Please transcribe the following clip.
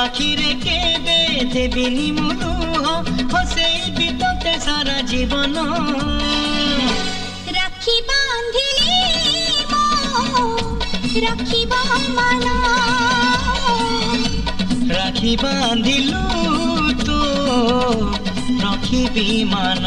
আখিরে কেঁদে দেবিনি মুলুহ হসেইবি তোতে সারা জীবন রাখি বাঁধিলি রাখিবা মান রাখি বাঁধিলু তো রখিবি মান।